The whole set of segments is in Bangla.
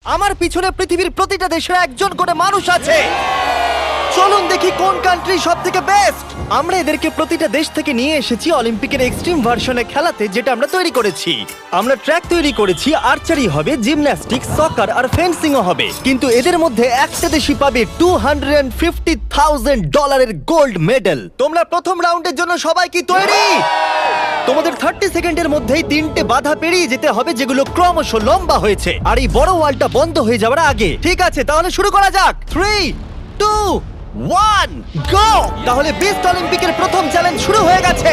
আমার পিছনে পৃথিবীর প্রতিটা দেশের একজন করে মানুষ আছে। চলুন দেখি কোন কান্ট্রি সব থেকে বেস্ট। আমরা এদেরকে প্রতিটা দেশ থেকে নিয়ে এসেছি অলিম্পিকের এক্সট্রিম ভার্সনে খেলাতে, যেটা আমরা তৈরি করেছি। আমরা ট্র্যাক তৈরি করেছি, আর্চারি হবে, জিমন্যাস্টিক্স, সকার আর ফেন্সিংও হবে। কিন্তু এদের মধ্যে একটা দেশই পাবে $250,000 গোল্ড মেডেল। তোমরা প্রথম রাউন্ডের জন্য সবাই কি তৈরি? তোমাদের 30 সেকেন্ডের মধ্যেই 3টে বাধা পেরিয়ে যেতে হবে, যেগুলো ক্রমশ লম্বা হয়েছে, আর এই বড় ওয়ালটা বন্ধ হয়ে যাওয়ার আগে। ঠিক আছে, তাহলে শুরু করা যাক। 3, 2, 1, গো! তাহলে বিস্ট অলিম্পিকের প্রথম চ্যালেঞ্জ শুরু হয়ে গেছে।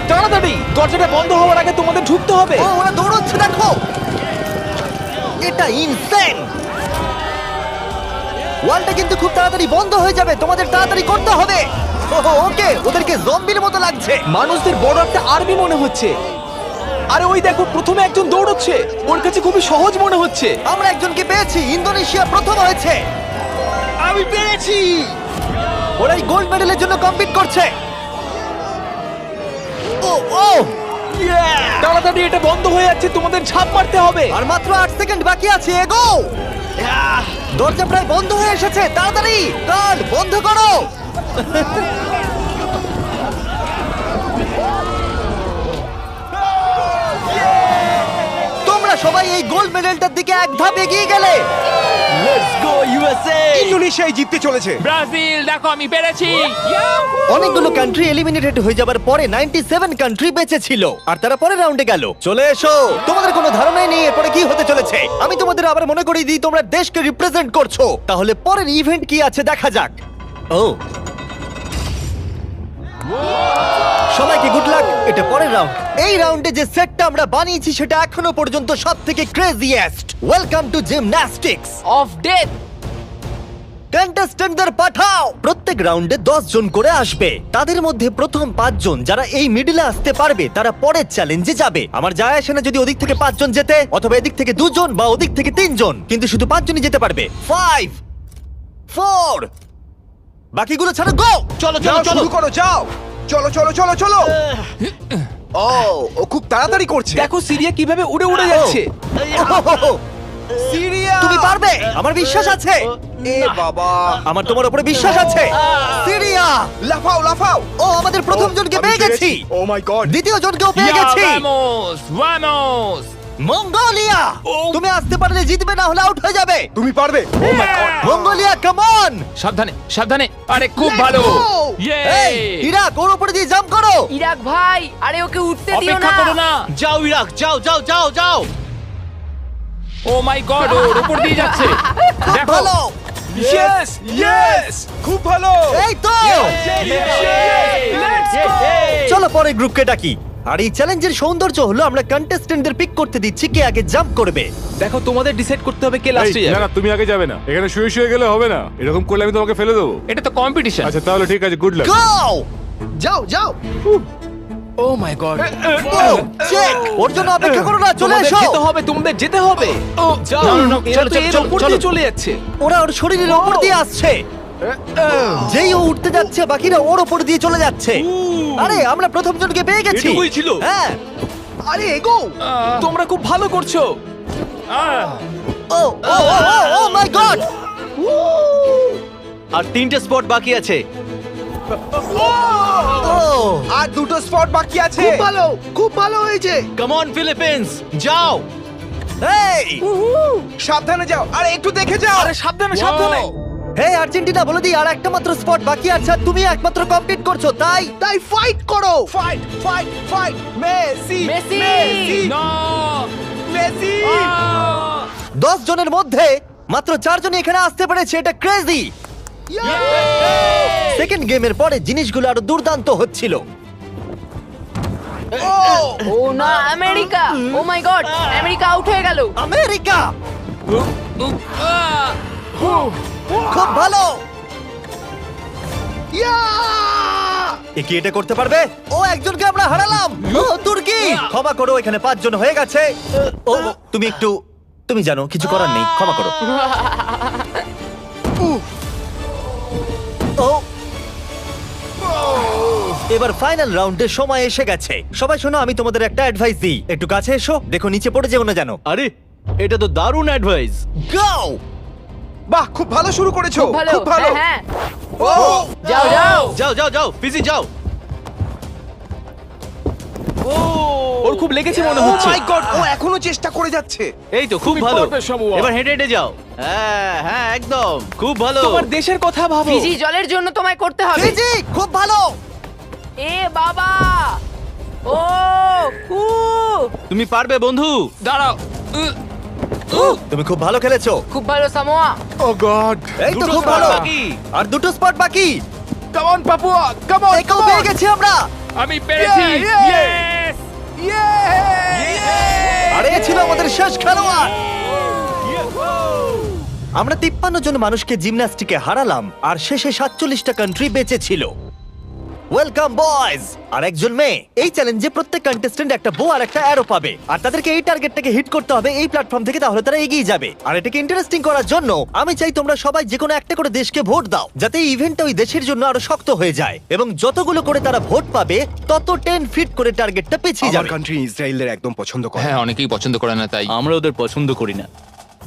তাড়াতাড়ি দরজাটা বন্ধ হওয়ার আগে তোমাদের ঢুকতে হবে। ও, ওরা দৌড়চ্ছে, দেখো, এটা ইনসেন। ওয়ালটা কিন্তু খুব তাড়াতাড়ি বন্ধ হয়ে যাবে, তোমাদের তাড়াতাড়ি করতে হবে। ওকে, ওদেরকে জম্বির মতো লাগছে। মানুষদের বড় একটা আর্মি মনে হচ্ছে। আরে ওই দেখো, প্রথমে একজন দৌড়চ্ছে, ওর কাছে খুবই সহজ মনে হচ্ছে। আমরা একজনকে পেয়েছি, ইন্দোনেশিয়া প্রথম হয়েছে। আমি পেরেছি। ওরা এই গোল্ড মেডেলের জন্য কম্পিট করছে। ও ও, তাড়াতাড়ি, এটা বন্ধ হয়ে যাচ্ছে, তোমাদের ঝাঁপ মারতে হবে। আর মাত্র 8 সেকেন্ড বাকি আছে, এগো! দরজা প্রায় বন্ধ হয়ে এসেছে, তাড়াতাড়ি গার্ড বন্ধ করো। তোমরা সবাই এই গোল্ড মেডেলটার দিকে এক ধাপ এগিয়ে গেলে। Let's go USA! ইন্দোনেশিয়াই জিততে চলেছে। ব্রাজিল, দেখো আমি পেরেছি। অনেকগুলো কান্ট্রি এলিমিনেটেড হয়ে যাবার পরে 97 কান্ট্রি বেঁচে ছিল, আর তারা পরের রাউন্ডে গেল। চলে এসো, তোমাদের কোনো ধারণাই নেই এরপরে কি হতে চলেছে। আমি তোমাদের আবার মনে করিয়ে দিই, তোমরা দেশকে রিপ্রেজেন্ট করছো। তাহলে পরের ইভেন্ট কি আছে দেখা যাক। ও, সবাইকে গুড লাক। এটা পরের রাউন্ড। এই রাউন্ডে যে সেটটা আমরা বানিয়েছি সেটা এখনো পর্যন্ত সবথেকে craziest. Welcome to gymnastics. Of death. কন্টেস্ট্যান্টদের পাঠাও। প্রত্যেক রাউন্ডে 10 জন করে আসবে। তাদের মধ্যে প্রথম 5 জন যারা এই মিডলে আসতে পারবে তারা পরের চ্যালেঞ্জে যাবে। আমার যায় আসে না যদি ওদিক থেকে 5 জন যেতে, অথবা এদিক থেকে 2 জন বা ওদিক থেকে 3 জন, কিন্তু শুধু 5 জনই যেতে পারবে। 5, 4, বাকিগুলো ছাড়ো, গো! চলো চলো চলো, শুরু করো, যাও। চলো চলো চলো চলো। ও খুব তাড়াতাড়ি করছে। দেখো সিরিয়া কিভাবে উড়ে উড়ে যাচ্ছে। ওহোহোহো! সিরিয়া, তুমি পারবে, আমার বিশ্বাস আছে। এ বাবা, আমার তোমার উপরে বিশ্বাস আছে। সিরিয়া! লাফাও লাফাও। ও, আমাদের প্রথম জনকে পেয়ে গেছি। ও মাই গড। দ্বিতীয় জনকেও পেয়ে গেছি। Vamos, vamos. মঙ্গোলিয়া! তুমি আসতে পারলে জিতবে, না হলে আউট হয়ে যাবে। তুমি পারবে। Oh my god. Mongolia, come on! সাবধানে, সাবধানে। আরে খুব ভালো। ইয়ে। এই, ইরাক, ওর উপরে দিয়ে জাম্প করো। ইরাক ভাই, আরে ওকে উঠতে দিও অপেক্ষা না। করো না। যাও ইরাক, যাও যাও যাও যাও। ও মাই গড, ওর উপর দিয়ে যাচ্ছে। খুব দেখো। ভালো। ইয়েস ইয়েস, খুব ভালো। এই তো। Let's go! চলো পরের গ্রুপকে ডাকি। আর এই চ্যালেঞ্জের সৌন্দর্য হলো আমরা কন্টেস্ট্যান্টদের পিক করতে দিচ্ছি কে আগে জাম্প করবে। দেখো তোমাদের ডিসাইড করতে হবে কে এই, লাস্টে না যাবে। না, তুমি আগে যাবে না, এখানে শুয়ে শুয়ে গেলে হবে না। এরকম করলে আমি তোমাকে ফেলে দেবো। এটা তো কম্পিটিশন। আচ্ছা তাহলে ঠিক আছে, গুড লাক। গো! যাও যাও। ও মাই গড। O, check. ওর জন্য অপেক্ষা করো না, চলে তোমাদের এসো। যেতে হবে, তোমাদের যেতে হবে। যাও, না, না, না, এরা চলো, তো চলো, এর চলো, উপর চলো। দিয়ে চলে যাচ্ছে। ওরা ওর শরীরের উপর দিয়ে আসছে। যেই ও উঠতে যাচ্ছে, বাকিরা ওর উপর দিয়ে চলে যাচ্ছে। আরে আমরা প্রথম জনকে পেয়ে গেছি। এটুকুই ছিল? হ্যাঁ। আরে এগো। তোমরা খুব ভালো করছো। ও ও ও ও মাই গড! আর 3টে স্পট বাকি আছে। ও, আর দুটো স্পট বাকি আছে। খুব ভালো, খুব ভালো হয়েছে। কাম অন ফিলিপিন্স, যাও। এই, সাবধানে যাও, আরে একটু দেখে যাও। আরে সাবধানে সাবধানে। হে আর্জেন্টিনা, বলে দিই আর একটা মাত্র স্পট বাকি আছে, আর তুমি একমাত্র কমপ্লিট করছো, তাই তাই ফাইট করো। Fight fight fight. Messi Messi! No. Messi. 10 জনের মধ্যে মাত্র 4 জনই এখানে আসতে পেরেছে। এটা ক্রেজি। সেকেন্ড গেমের পরে জিনিসগুলো আরো দুর্দান্ত হচ্ছিল। ও না, America! O my god, America out হয়ে গেল। আমেরিকা! খুব ভালো। এ কি এটা করতে পারবে? ও, একজনকে আমরা হারালাম। ও, তুর্কি! ক্ষমা করো, এখানে 5 জন হয়ে গেছে। ও, তুমি একটু, তুমি জানো কিছু করার নেই, ক্ষমা করো। ও, এবার ফাইনাল রাউন্ডের সময় এসে গেছে। সবাই শোনো, আমি তোমাদের একটা অ্যাডভাইস দিই, একটু কাছে এসো, দেখো নিচে পড়ে যেও না যেন। আরে এটা তো দারুণ অ্যাডভাইস। গাও! বাহ, খুব ভালো শুরু করেছো। ভালো খুব ভালো। হ্যাঁ ও যাও যাও যাও যাও যাও ফিজি যাও। ওর খুব লেগেছে মনে ও হচ্ছে। মাই গড, ও এখনো চেষ্টা করে যাচ্ছে। এই তো খুব ভালো। পারবে, সামুয়া। এবার হেঁটে হেঁটে যাও। হ্যাঁ হ্যাঁ একদম খুব ভালো। তোমার দেশের কথা ভাবো। ফিজি জলের জন্য তোমায় করতে হবে। ফিজি, খুব ভালো! এ বাবা ও উ তুমি পারবে বন্ধু। দাঁড়াও। তুমি খুব ভালো খেলেছো। খুব ভালো সামোয়া। ও গড! এই তো দুটো খুব spot ভালো। বাকি। আর দুটো স্পট বাকি। Come on Papua, come on. একেও পেয়ে গেছি আমরা। আমি পেরেছি। Yeah, Yes! আর এ ছিল আমাদের শেষ খেলোয়াড়। আমরা 53 জন মানুষকে জিমন্যাস্টিকে হারালাম আর শেষে 47টা কান্ট্রি বেঁচে ছিল। Welcome boys! আর একজন মেয়ে। এই চ্যালেঞ্জে প্রত্যেক কন্টেস্ট্যান্ট একটা বো আর একটা অ্যারো পাবে আর তাদেরকে এই টার্গেটটাকে হিট করতে হবে এই প্ল্যাটফর্ম থেকে, তাহলে তারা এগিয়ে যাবে। আর এটাকে ইন্টারেস্টিং করার জন্য আমি চাই তোমরা সবাই যে কোনো একটা করে দেশকে ভোট দাও, যাতে এই ইভেন্টটা ওই দেশের জন্য আরো শক্ত হয়ে যায়। এবং যতগুলো করে তারা ভোট পাবে তত 10 ফিট করে টার্গেটটা পিছিয়ে আমার যাবে। কান্ট্রি ইসরায়েলের একদম পছন্দ করে। হ্যাঁ অনেকেই পছন্দ করে না তাই। আমরা ওদের পছন্দ করি না।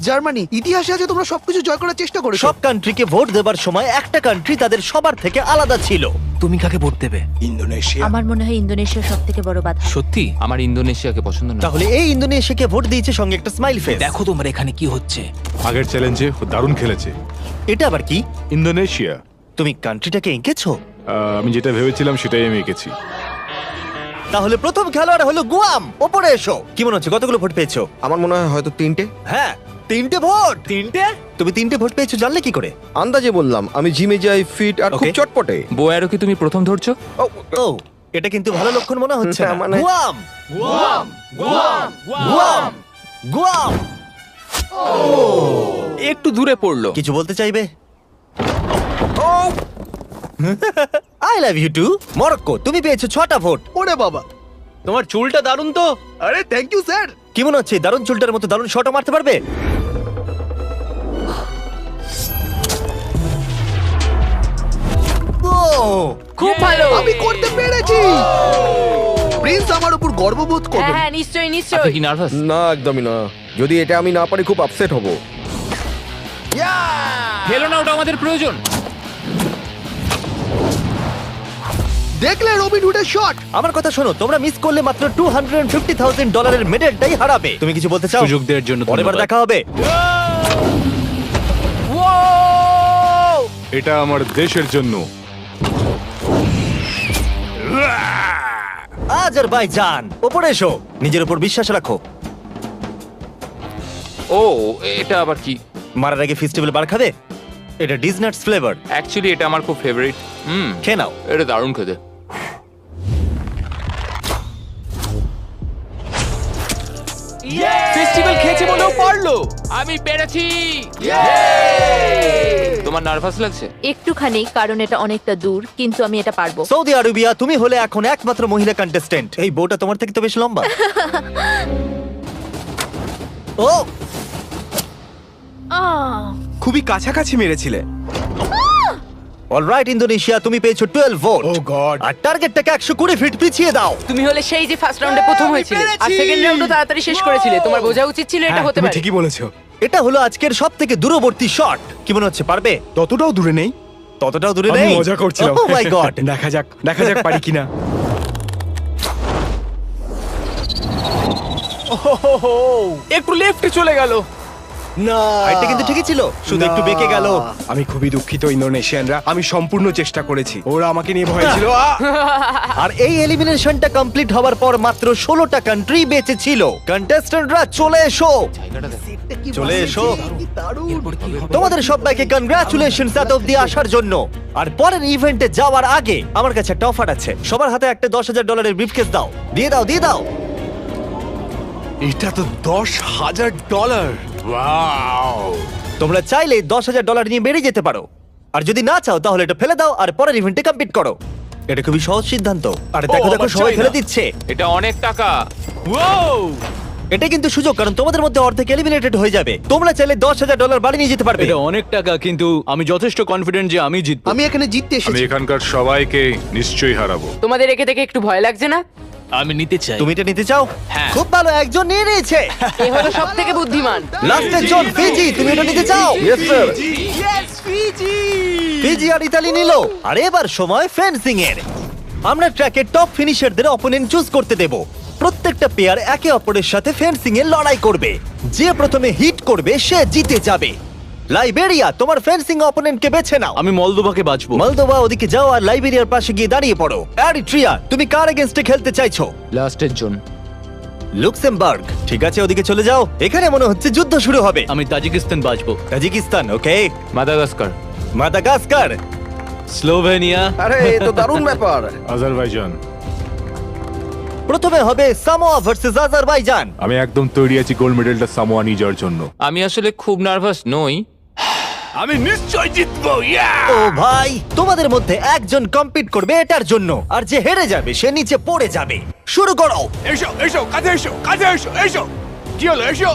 জার্মানি, ইতিহাসে আছে তোমরা সবকিছু জয় করার চেষ্টা করেছো। সব কান্ট্রিকে ভোট দেবার সময় একটা কান্ট্রি তাদের সবার থেকে আলাদা ছিল। তুমি কাকে ভোট দেবে? ইন্দোনেশিয়া। আমার মনে হয় ইন্দোনেশিয়া সব থেকে বড় বাধা। সত্যি? আমার ইন্দোনেশিয়াকে পছন্দ না। তাহলে এই ইন্দোনেশিয়াকে ভোট দিয়েছে সঙ্গে একটা স্মাইল ফেস। দেখো তোমার এখানে কি হচ্ছে। আগের চ্যালেঞ্জে দারুণ খেলেছে এটা আবার কি? ইন্দোনেশিয়া। তুমি কান্ট্রিটাকে এঁকেছো? আমি যেটা ভেবেছিলাম সেটাই আমি এঁকেছি। তাহলে প্রথম খেলোয়াড় হলো গুয়াম। ওপরে এসো। কি মনে হচ্ছে কতগুলো ভোট পেয়েছো? আমার মনে হয় হয়তো 3টে। হ্যাঁ, 3টে ভোট। 3টে? তুমি 3টে ভোট পেয়েছো জানলে কি করে? আন্দাজে বললাম, আমি জিমে যাই, ফিট আর খুব Okay. চটপটে। বোয়ারও কি তুমি প্রথম ধরছো? ও, এটা কিন্তু ভালো লক্ষণ মনে হচ্ছে না। না, মানে- গুয়াম, গুয়াম, গুয়াম। একটু দূরে পড়লো। কিছু বলতে চাইবে? I love you too. Morocco, তুমি পেয়েছো 6টা ভোট। ওরে বাবা! তোমার চুলটা দারুণ তো। আরে থ্যাংক ইউ স্যার। কি মনে হচ্ছে দারুণ চুলটার মতো দারুণ শটও মারতে পারবে? ও, খুব ভালো। আমি করতে পেরেছি। প্রিন্স আমার উপর গর্ববোধ হ্যাঁ করবে। হ্যাঁ নিশ্চয়ই আপনি নিশ্চয়ই। কি নার্ভাস? না, একদমই না। যদি এটা আমি না পারি খুব আপসেট হব। ফেলো না, ওটা আমাদের প্রয়োজন। দেখলে রবিন হুডের শট? আমার কথা শোনো, তোমরা মিস করলে মাত্র $250,000 মেডেলটাই হারাবে। তুমি কিছু বলতে চাও? সুযোগ দেওয়ার জন্য পরের বার ধন্যবাদ। দেখা হবে। এটা আমার দেশের জন্য। আজারবাইজান, ওপরে এসো। নিজের উপর বিশ্বাস রাখো। ও এটা আবার কি? মারার আগে ফেস্টিভ্যাল বার খাবে? এটা ডিজনাটস ফ্লেভার। অ্যাকচুয়ালি এটা আমার খুব ফেভারিট। খেয়ে নাও। এটা দারুণ খেতে। ফেস্টিভ্যাল খেয়েছে বলেও পারলো। আমি পেরেছি। তোমার নার্ভাস লাগছে? একটুখানি, কারণ এটা অনেকটা দূর, কিন্তু আমি এটা পারবো। সৌদি আরবিয়া, তুমি হলে এখন একমাত্র মহিলা কন্টেস্টেন্ট। এই বউটা তোমার থেকে তো বেশ লম্বা। ও, খুবই কাছাকাছি মেরেছিলে। অলরাইট ইন্দোনেশিয়া, তুমি পেয়েছো 12 ভোট। ও গড! আর টার্গেটটাকে 120 ফিট পিছিয়ে দাও। তুমি হলে সেই যে ফার্স্ট রাউন্ডে প্রথম হয়েছিলে আর সেকেন্ড রাউন্ডও তাড়াতাড়ি শেষ করেছিলে। তোমার বোঝা উচিত ছিল এটা হতে তুমি পারে। ঠিকই বলেছো। এটা হলো আজকের সব থেকে দূরবর্তী শট। কি মনে হচ্ছে পারবে? ততটাও দূরে নেই। ততটাও দূরে আমি নেই। মজা করছিলাম। ও মাই গড। দেখা যাক পারি কিনা। একটু লেফটে চলে গেল। না, এটা কিন্তু ঠিকই ছিল, শুধু একটু বেঁকে গেল। আমি খুবই দুঃখিত ইন্দোনেশিয়ানরা, আমি সম্পূর্ণ চেষ্টা করেছি। ওরা আমাকে নিয়ে ভয় ছিল। আর এই এলিমিনেশনটা কমপ্লিট হওয়ার পর মাত্র 16টা কান্ট্রি বেঁচে ছিল। কন্টেস্ট্যান্টরা চলে এসো, জায়গাটা দেখো। চলে এসো। তোমাদের সবাইকে কনগ্রাচুলেশনস এত অব্দি আসার জন্য। আর পরের ইভেন্টে যাওয়ার আগে আমার কাছে একটা অফার আছে। সবার হাতে একটা $10,000 ব্রিফকেস দাও। দিয়ে দাও, দিয়ে দাও। এটা তো $10,000। তোমরা চাইলে $10,000 নিয়ে বেরিয়ে যেতে পারো, আর যদি না চাও তাহলে এটা ফেলে দাও আর পরের ইভেন্টে কমপ্লিট করো। এটা খুবই সহজ সিদ্ধান্ত। আর দেখো দেখো আমার সবাই চাই ফেলে না। দিচ্ছে। এটা অনেক টাকা। এটা কিন্তু সুযোগ, কারণ তোমাদের মধ্যে অর্ধেক এলিমিনেটেড হয়ে যাবে। তোমরা চাইলে $10,000 বাড়ি নিয়ে যেতে পারবে। এটা অনেক টাকা, কিন্তু আমি যথেষ্ট কনফিডেন্ট যে আমি জিতবো। আমি এখানে জিততে আমি এসেছি। এখানকার সবাইকে নিশ্চয়ই হারাবো। তোমাদের একে দেখে একটু ভয় লাগছে না? আমি নিতে চাই। তুমি এটা নিতে চাও? হ্যাঁ। খুব ভালো, একজন নিয়ে নিয়েছে। এ হলো সব থেকে বুদ্ধিমান। লাস্টের জন ফিজি, তুমি এটা নিতে চাও? ফিজি আর ইতালি নিল। আর এবার সময় ফেন্সিং এর। আমরা ট্র্যাকের টপ ফিনিশারদের অপোনেন্ট চুজ করতে দেব। প্রত্যেকটা পেয়ার একে অপরের সাথে ফেন্সিং এ লড়াই করবে। যে প্রথমে হিট করবে সে জিতে যাবে। লাইবেরিয়া, তোমার ফেন্সিং অপোনেন্টকে বেছে নাও। আমি মলদোভাকে বাঁচবো। মলদোভা ওদিকে যাও আর লাইবেরিয়ার পাশে গিয়ে দাঁড়িয়ে পড়ো। এরিট্রিয়া, তুমি কার এগেইনস্টে খেলতে চাইছো? লাস্টের জন। লুক্সেমবার্গ, ঠিক আছে ওদিকে চলে যাও। এখানে মনে হচ্ছে যুদ্ধ শুরু হবে। আমি তাজিকিস্তান বাঁচবো। তাজিকিস্তান, ওকে। মাদাগাস্কার। Madagascar, Slovenia. আরে এ তো দারুণ ব্যাপার। আজারবাইজান। প্রথমে হবে সামোয়া ভার্সেস আজারবাইজান। আমি একদম তৈরি আছি গোল্ড মেডেলটা সামোয়া নিয়ে যাওয়ার জন্য। আমি আসলে খুব নার্ভাস নই। আমি নিশ্চয় জিতবো। ও ভাই, তোমাদের মধ্যে একজন কম্পিট করবে এটার জন্য, আর যে হেরে যাবে সে নিচে পড়ে যাবে। শুরু করো। এসো এসো, কাছে এসো, কাছে এসো, এসো। কি হলো, এসো।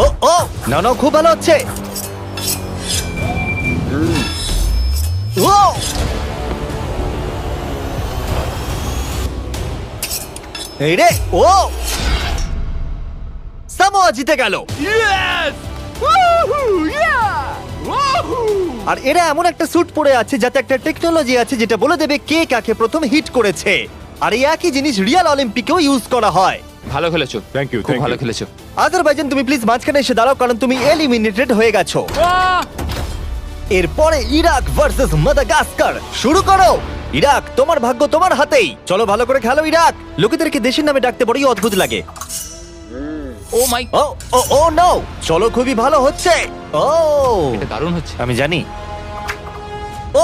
ও ও, না না, খুব ভালো হচ্ছে। ও, এই রে, ও সামোয়া জিতে গেল। আর এরা এমন একটা স্যুট পরে আছে যাতে একটা টেকনোলজি আছে যেটা বলে দেবে কে কাকে প্রথম হিট করেছে। আর এই একই জিনিস রিয়াল অলিম্পিকেও ইউজ করা হয়। ভালো খেলেছো। Thank you, খুব thank ভালো you. খেলেছো। আজারবাইজান, তুমি প্লিজ মাঝখানে এসে দাঁড়াও, কারণ তুমি এলিমিনেটেড হয়ে গেছো। এরপরে ইরাক ভার্সেস মাদাগাস্কার। শুরু করো। ইরাক, তোমার ভাগ্য তোমার হাতেই। চলো ভালো করে খেলো ইরাক। লোকেদেরকে দেশের নামে ডাকতে বড়ই অদ্ভুত লাগে। ও মাই, ও ও ও নো, চলো খুবই ভালো হচ্ছে। ও, এটা দারুণ হচ্ছে। আমি জানি।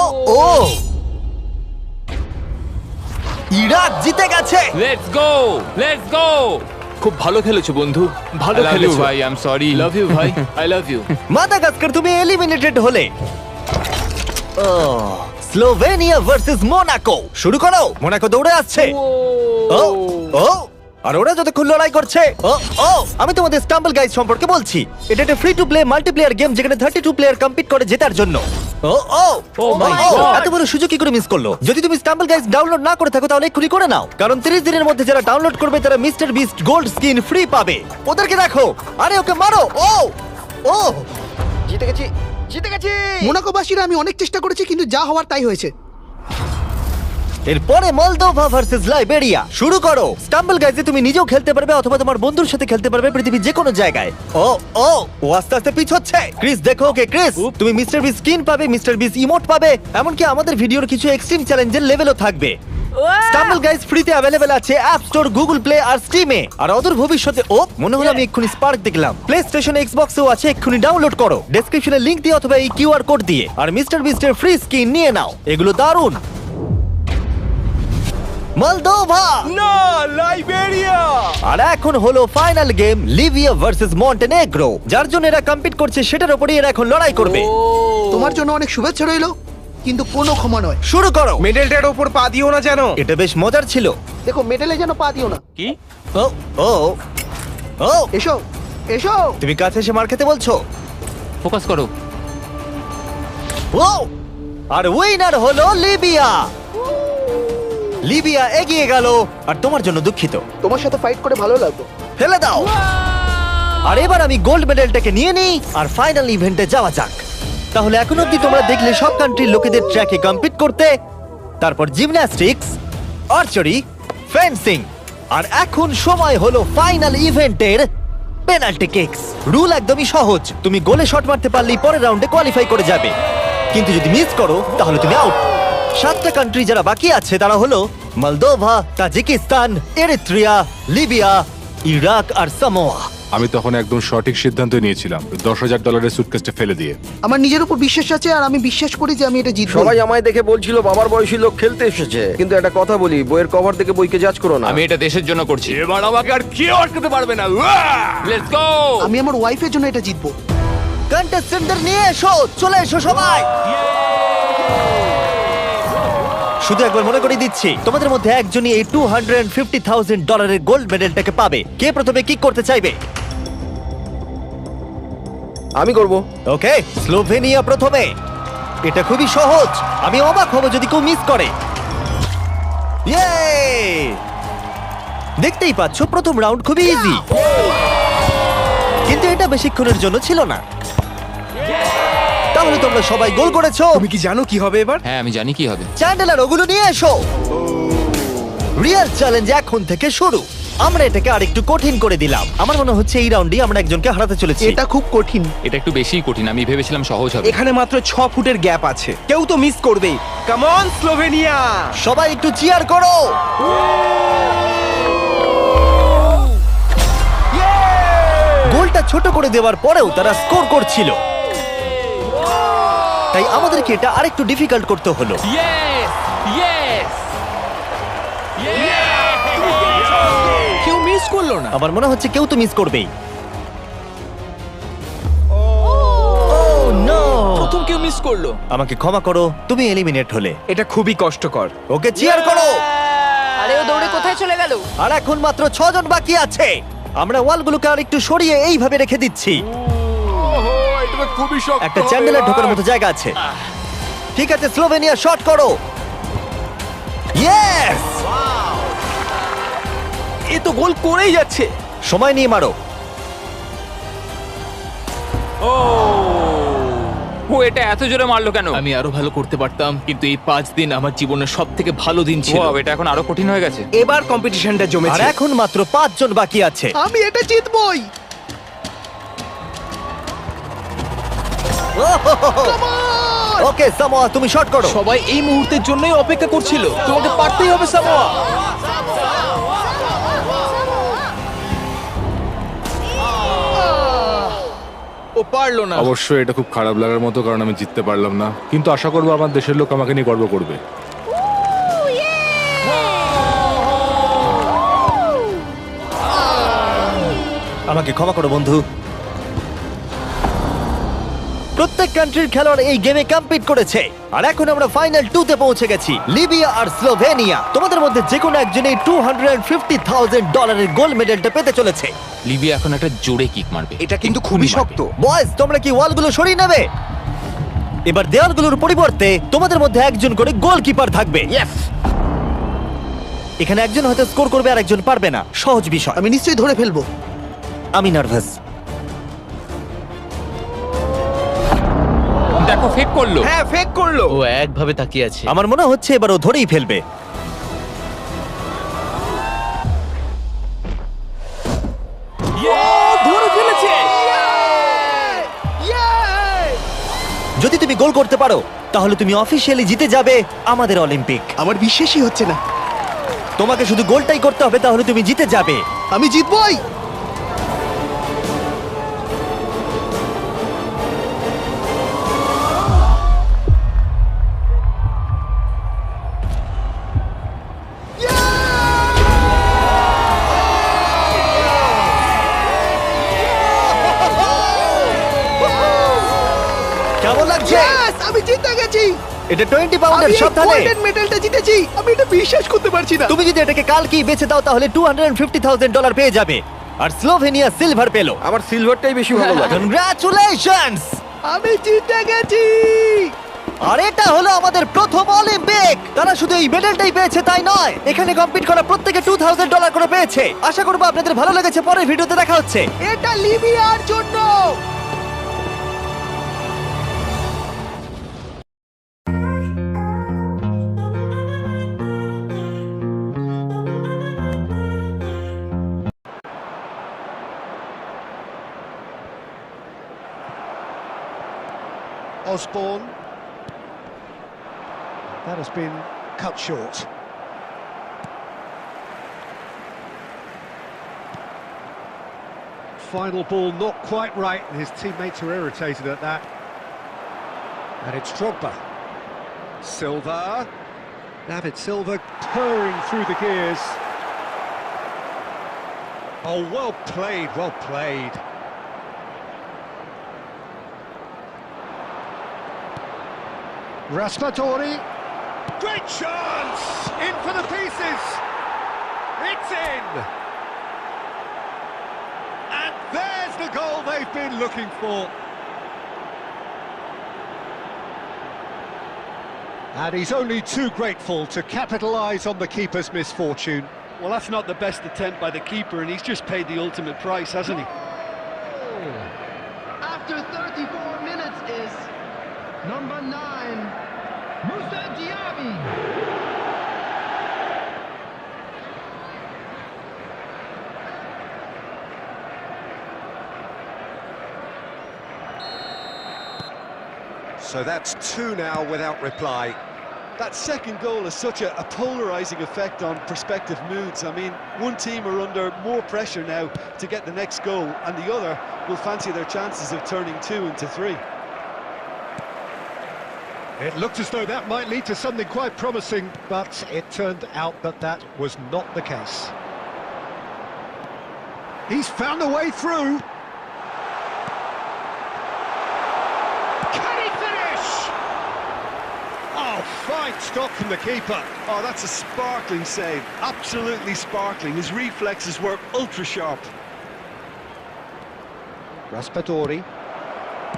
ও ও, ইরাক জিতে গেছে। Let's go, let's go. খুব ভালো খেলেছো বন্ধু, ভালো I love you খেলেছো ভাই, I am sorry. Love you ভাই, আই লাভ ইউ। মাদাগাস্কার, তুমি এলিমিনেটেড হলে। ও, স্লোভেনিয়া ভার্সেস মোনাকো। শুরু করো। মোনাকো দৌড়ে আসছে। ও ও, আর ওরা যতক্ষণ লড়াই করছে। ও ও, আমি তোমাদের স্টাম্বল গাইজ সম্পর্কে বলছি। এটা একটা free to play multiplayer game যেখানে 32 প্লেয়ার কম্পিট করে জেতার জন্য। ও ও Oh my God! এত বড় সুযোগ কি করে মিস করলো? যদি তুমি স্টাম্বল গাইজ ডাউনলোড না করে থাকো তাহলে এক্ষুনি করে নাও, কারণ 30 দিনের মধ্যে যারা ডাউনলোড করবে তারা mister beast gold skin free পাবে। ওদেরকে দেখো। আরে ওকে মারো। ও ও, জিতে গেছি, জিতে গেছি। মোনাকোবাসীরা আমি অনেক চেষ্টা করেছি কিন্তু যা হওয়ার তাই হয়েছে। এরপরে মলদোভা ভার্সেস লাইবেরিয়া। শুরু করো। স্টাম্বল গাইজে তুমি নিজেও খেলতে পারবে অথবা তোমার বন্ধুর সাথে খেলতে পারবে পৃথিবীর যে কোনো জায়গায়। ও ও, ও আস্তে আস্তে পিছোচ্ছে। ক্রিস দেখো ওকে। ক্রিস, তুমি মিস্টার বিস স্কিন পাবে, মিস্টার বিস ইমোট পাবে, এমনকি আমাদের ভিডিওর কিছু এক্সট্রিম চ্যালেঞ্জের লেভেলও থাকবে। স্টাম্বল গাইজ ফ্রিতে অ্যাভেলেবেল আছে অ্যাপ স্টোর, গুগল প্লে আর স্টিমে। আর অদূর ভবিষ্যতে, ও মনে হলো আমি এক্ষুনি স্পার্ক দেখলাম, প্লে স্টেশন, এক্সবক্সেও আছে। এক্ষুনি ডাউনলোড করো ডেসক্রিপশনে লিংক দিয়ে অথবা এই কিউআর কোড দিয়ে, আর মিস্টার বিস্টের ফ্রি স্কিন নিয়ে নাও। এগুলো দারুণ। মলদোভা না, লাইবেরিয়া। আর এখন হলো final game, Libya versus Montenegro. যার জন্য এরা কম্পিট করছে সেটার উপরই এরা এখন লড়াই করবে। তোমার জন্য অনেক শুভেচ্ছা রইলো, কিন্তু কোনো ক্ষমা নয়। শুরু করো। মেডেলটার উপর পা দিও না যেন। এটা বেশ মজার ছিল। দেখো, মেডেলে যেন পা দিও না। কি? ও ও ও, এসো এসো। তুমি কাছে এসে মার খেতে বলছো। ফোকাস করো। ও, আর উইনার হলো লিবিয়া। লিবিয়া এগিয়ে গেল। আর তোমার জন্য দুঃখিত। তোমার সাথে ফাইট করে ভালো লাগলো। ফেলে দাও। আর এবার আমি গোল্ড মেডেলটাকে নিয়ে নিই আর ফাইনাল ইভেন্টে যাওয়া যাক। তাহলে এখন অব্দি তোমরা দেখলে সব কান্ট্রির লোকেদের ট্র্যাকে কম্পিট করতে, তারপর জিমন্যাস্টিক্স, আর্চারি, ফেন্সিং, আর এখন সময় হলো ফাইনাল ইভেন্টের পেনাল্টি কিকস। রুল একদমই সহজ, তুমি গোলে শট মারতে পারলেই পরের রাউন্ডে কোয়ালিফাই করে যাবে, কিন্তু যদি মিস করো তাহলে তুমি আউট। 7টা কান্ট্রি যারা বাকি আছে তারা হলো Moldova, Tajikistan, Eritrea, Libya, Iraq আর সামোয়া। আমি তখন একদম সঠিক সিদ্ধান্ত নিয়েছিলাম, $10,000 সুটকেসটা ফেলে দিয়ে। আমার নিজের উপর বিশ্বাস আছে আর আমি বিশ্বাস করি যে আমি এটা জিতবো। সবাই আমায় দেখে বলছিল বাবার বয়সী লোক খেলতে এসেছে, কিন্তু একটা কথা বলি, বইয়ের কভার দেখে বইকে জাজ করো না। আমি এটা দেশের জন্য করছি। এবার আমাকে আর কেউ আটকাতে পারবে না। Let's go. আমি আমার ওয়াইফের জন্য এটা জিতবো। কন্টেস্টেন্টদের নিয়ে এসো, চলে এসো সবাই। শুধু একবার মনে করে দিচ্ছি, তোমাদের মধ্যে একজনই এই $250,000 গোল্ড মেডেলটাকে পাবে। কে প্রথমে কিক করতে চাইবে? আমি করব। ওকে, স্লোভেনিয়া প্রথমে। এটা খুবই সহজ, আমি অবাক হব যদি কেউ মিস করে। ইয়ে! দেখতেই পাচ্ছ প্রথম রাউন্ড খুবই ইজি, কিন্তু এটা বেশিক্ষণের জন্য ছিল না। তাহলে তোমরা সবাই গোল করেছো। তুমি কি জানো কি হবে এবার? হ্যাঁ আমি জানি কি হবে। চ্যান্ডেলার ওগুলো নিয়ে এসো। রিয়েল চ্যালেঞ্জ এখন থেকে শুরু। আমরা এটাকে আরেকটু কঠিন করে দিলাম। আমার মনে হচ্ছে এই রাউন্ডে আমরা একজনকে হারাতে চলেছি। এটা খুব কঠিন। এটা একটু বেশিই কঠিন, আমি ভেবেছিলাম সহজ হবে। এখানে মাত্র 6 ফুটের গ্যাপ আছে, কেউ তো মিস করবেই। Come on Slovenia! সবাই একটু চিয়ার করো। গোলটা ছোট করে দেওয়ার পরেও তারা স্কোর করছিল, তাই আমাদেরকে এটা আরেকটু ডিফিকাল্ট করতে হলো। ইয়েস ইয়েস কেউ মিস করলো না। আমার মনে হচ্ছে কেউ তো মিস করবেই। প্রথম কেউ মিস করলো। আমাকে ক্ষমা করো, তুমি এলিমিনেট হলে। এটা খুবই কষ্টকর। ওকে চিয়ার করো। আরে ও দৌড়ে কোথায় চলে গেল? আর এখন মাত্র 6 জন বাকি আছে। আমরা ওয়ালগুলোকে আর একটু সরিয়ে এইভাবে রেখে দিচ্ছি। এটা খুবই শক্ত। একটা চ্যান্ডেলার ঢোকার মতো জায়গা আছে। ঠিক আছে, স্লোভেনিয়া শট করো। ইয়েস! এ তো গোল করেই যাচ্ছে। সময় নিয়ে মারো। ও এটা এত জোরে মারলো কেন? আমি আরো ভালো করতে পারতাম, কিন্তু এই 5 দিন আমার জীবনের সব থেকে ভালো দিন ছিল। ওয়াও, এটা এখন আরো কঠিন হয়ে গেছে। এবার কম্পিটিশনটা আর জমেছে। এখন মাত্র 5 জন বাকি আছে। আমি এটা জিতবই। ওকে সামোয়া, তুমি শট করো। সবাই এই মুহূর্তের জন্যই অপেক্ষা করছিল। তোমাকে পারতেই হবে সামোয়া। ও পারলো না। অবশ্যই এটা খুব খারাপ লাগার মতো, কারণ আমি জিততে পারলাম না, কিন্তু আশা করবো আমার দেশের লোক আমাকে নিয়ে গর্ব করবে। আমাকে ক্ষমা করো বন্ধু। প্রত্যেক কান্ট্রির খেলোয়াড় এই গেমে কম্পিট করেছে, আর এখন আমরা ফাইনাল 2 তে পৌঁছে গেছি। লিবিয়া আর স্লোভেনিয়া। তোমাদের মধ্যে যে কোনো একজনই $250,000 গোল্ড মেডেলটা পেতে চলেছে। লিবিয়া এখন একটা জোরে কিক মারবে। এটা কিন্তু খুবই শক্ত। বয়েজ, তোমরা কি ওয়ালগুলো সরিয়ে নেবে? এবার দেওয়ালগুলোর পরিবর্তে তোমাদের মধ্যে একজন করে গোলকিপার থাকবে। এখানে একজন হয়তো স্কোর করবে আর একজন পারবে না। সহজ বিষয়। আমি নিশ্চয়ই ধরে ফেলবো। আমি নার্ভাস। দেখো ফেক করলো। হ্যাঁ, ফেক করলো। ও একভাবে তাকিয়ে আছে। আমার মনে হচ্ছে এবার ও ধরেই ফেলবে। ধরে ফেলেছে। যদি তুমি গোল করতে পারো তাহলে তুমি অফিসিয়ালি জিতে যাবে আমাদের অলিম্পিক। আমার বিশ্বাসই হচ্ছে না। তোমাকে শুধু গোলটাই করতে হবে, তাহলে তুমি জিতে যাবে। আমি জিতবই। কেমন লাগছে? Yes, আমি জিতে গেছি। এটা 20 পাউন্ডের আমি এই সাবধানে। গোল্ডেন মেডেলটা জিতেছি। আমি এটা বিশ্বাস করতে পারছি না। তুমি যদি এটাকে কালকেই বেচে দাও তাহলে $250,000 পেয়ে যাবে। আর স্লোভেনিয়া সিলভার পেল। আমার সিলভারটাই বেশি ভালো লাগে। কনগ্রাচুলেশনস! আমি জিতে গেছি। আর এটা হলো আমাদের প্রথম অলিম্পিক। তারা শুধু এই মেডেলটাই পেয়েছে তাই নয়, এখানে কম্পিট করা প্রত্যেকে $2,000 করে পেয়েছে। আশা করবো আপনাদের ভালো লেগেছে। পরের ভিডিওতে দেখা হচ্ছে। এটা লিবিয়ার জন্য। Osborne. That has been cut short. Final ball not quite right, and his teammates are irritated at that. And it's Drogba. Silva. David Silva purring through the gears. Oh, well played, well played. Raspadori, great chance! In for the pieces! It's in! And there's the goal they've been looking for. And he's only too grateful to capitalise on the keeper's misfortune. Well, that's not the best attempt by the keeper, and he's just paid the ultimate price, hasn't he? After 34 minutes is number 9, Musa Diaby. So that's 2 now without reply. That second goal has such a polarising effect on prospective moods. I mean, one team are under more pressure now to get the next goal, and the other will fancy their chances of turning 2 into 3. It looked as though that might lead to something quite promising, but it turned out that that was not the case. He's found a way through. Oh, fine stop from the keeper. Oh, that's a sparkling save. Absolutely sparkling. His reflexes were ultra sharp. Raspadori.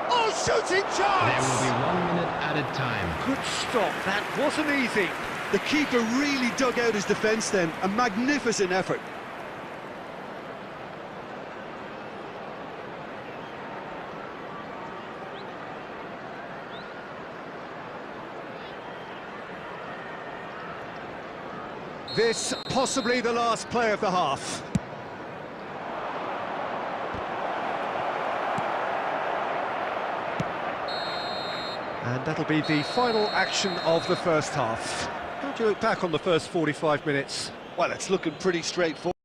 Oh, shooting chance! There will be 1 minute added time. Good stop. That wasn't easy. The keeper really dug out his defence then. A magnificent effort. This possibly the last play of the half. And that'll be the final action of the first half. How do you look back on the first 45 minutes? Well, it's looking pretty straightforward.